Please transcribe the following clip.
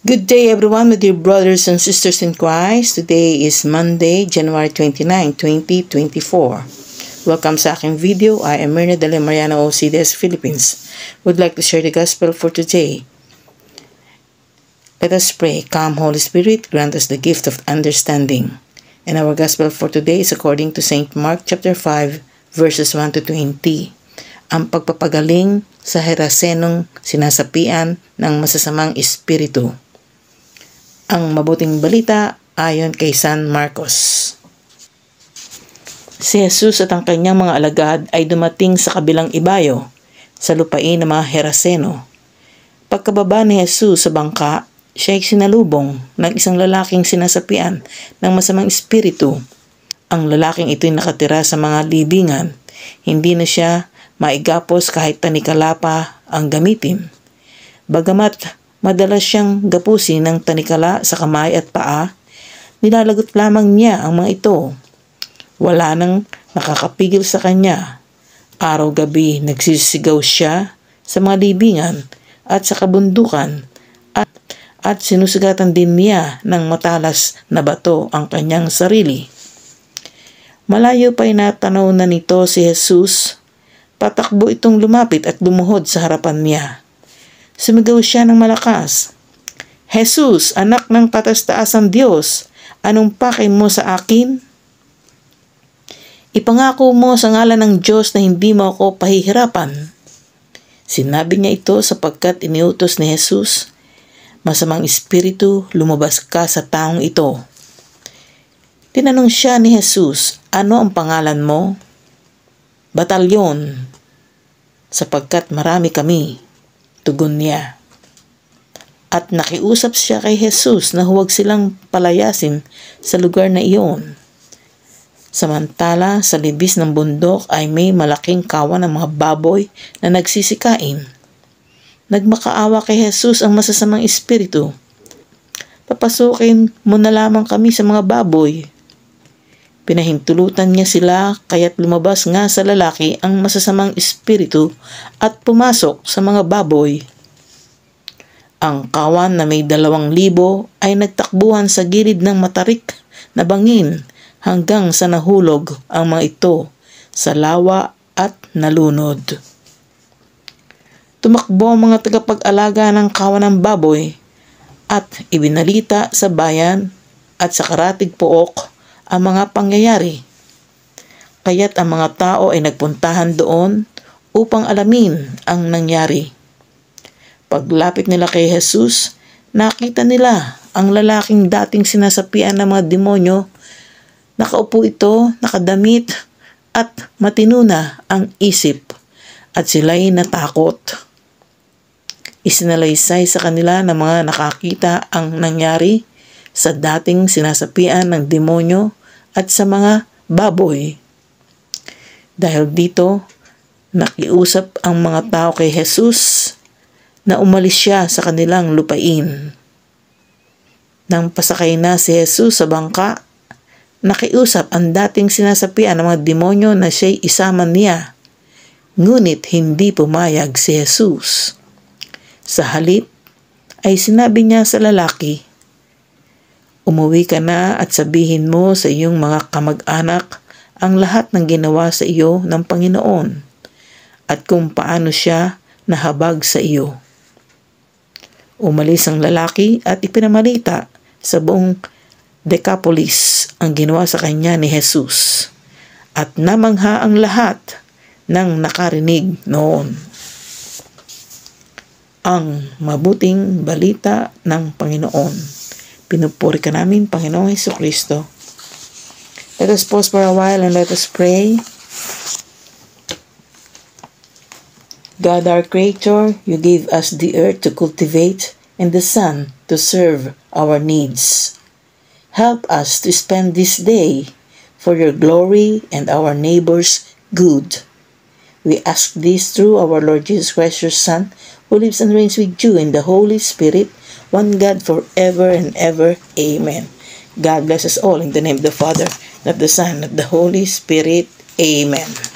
Good day everyone, my dear brothers and sisters in Christ. Today is Monday, January 29, 2024. Welcome sa aking video. I am Myrna Dele Mariana OCDS Philippines. Would like to share the gospel for today. Let us pray. Come, Holy Spirit, grant us the gift of understanding. And our gospel for today is according to St. Mark chapter 5, verses 1 to 20. Ang pagpapagaling sa Herasenong sinasapian ng masasamang espiritu. Ang mabuting balita ayon kay San Marcos. Si Jesus at ang kanyang mga alagad ay dumating sa kabilang ibayo, sa lupain ng mga Heraseno. Pagkababa ni Jesus sa bangka, siya ay sinalubong ng isang lalaking sinasapian ng masamang espiritu. Ang lalaking ito'y nakatira sa mga libingan. Hindi na siya maigapos kahit tanikala pa ang gamitin. Bagamat madalas siyang gapusin ng tanikala sa kamay at paa, nilalagot lamang niya ang mga ito. Wala nang nakakapigil sa kanya. Araw-gabi nagsisigaw siya sa mga libingan at sa kabundukan at sinusugatan din niya ng matalas na bato ang kanyang sarili. Malayo pa'y natanaw na nito si Jesus. Patakbo itong lumapit at lumuhod sa harapan niya. Sumigaw siya ng malakas, "Jesus, anak ng kataas-taasang Diyos, anong pakay mo sa akin? Ipangako mo sa ngalan ng Diyos na hindi mo ako pahihirapan." Sinabi niya ito sapagkat iniutos ni Jesus, "Masamang espiritu, lumabas ka sa taong ito." Tinanong siya ni Jesus, "Ano ang pangalan mo?" "Batalyon, sapagkat marami kami," tugon niya. At nakiusap siya kay Jesus na huwag silang palayasin sa lugar na iyon. Samantala, sa libis ng bundok ay may malaking kawan ng mga baboy na nagsisikain. Nagmakaawa kay Jesus ang masasamang espiritu. "Papasukin mo na lamang kami sa mga baboy." Pinahintulutan niya sila kaya't lumabas nga sa lalaki ang masasamang espiritu at pumasok sa mga baboy. Ang kawan na may 2,000 ay nagtakbuhan sa gilid ng matarik na bangin hanggang sa nahulog ang mga ito sa lawa at nalunod. Tumakbo ang mga tagapag-alaga ng kawan ng baboy at ibinalita sa bayan at sa karatig pook ang mga pangyayari. Kaya't ang mga tao ay nagpuntahan doon upang alamin ang nangyari. Paglapit nila kay Jesus, nakita nila ang lalaking dating sinasapian ng mga demonyo. Nakaupo ito, nakadamit at matino na ang isip at sila'y natakot. Isinalaysay sa kanila ng mga nakakita ang nangyari sa dating sinasapian ng demonyo at sa mga baboy. Dahil dito, nakiusap ang mga tao kay Jesus na umalis siya sa kanilang lupain. Nang pasakay na si Jesus sa bangka, nakiusap ang dating sinasapian ng mga demonyo na siya'y isama niya. Ngunit hindi pumayag si Jesus. Sa halip ay sinabi niya sa lalaki, "Umuwi ka na at sabihin mo sa iyong mga kamag-anak ang lahat ng ginawa sa iyo ng Panginoon at kung paano siya nahabag sa iyo." Umalis ang lalaki at ipinamalita sa buong Decapolis ang ginawa sa kanya ni Jesus. At namangha ang lahat ng nakarinig noon. Ang mabuting balita ng Panginoon. Pinupuri ka namin, Panginoong Jesucristo. Let us pause for a while and let us pray. God, our Creator, you gave us the earth to cultivate and the sun to serve our needs. Help us to spend this day for your glory and our neighbor's good. We ask this through our Lord Jesus Christ, your Son, who lives and reigns with you in the Holy Spirit, one God forever and ever. Amen. God bless us all in the name of the Father, and of the Son, and of the Holy Spirit. Amen.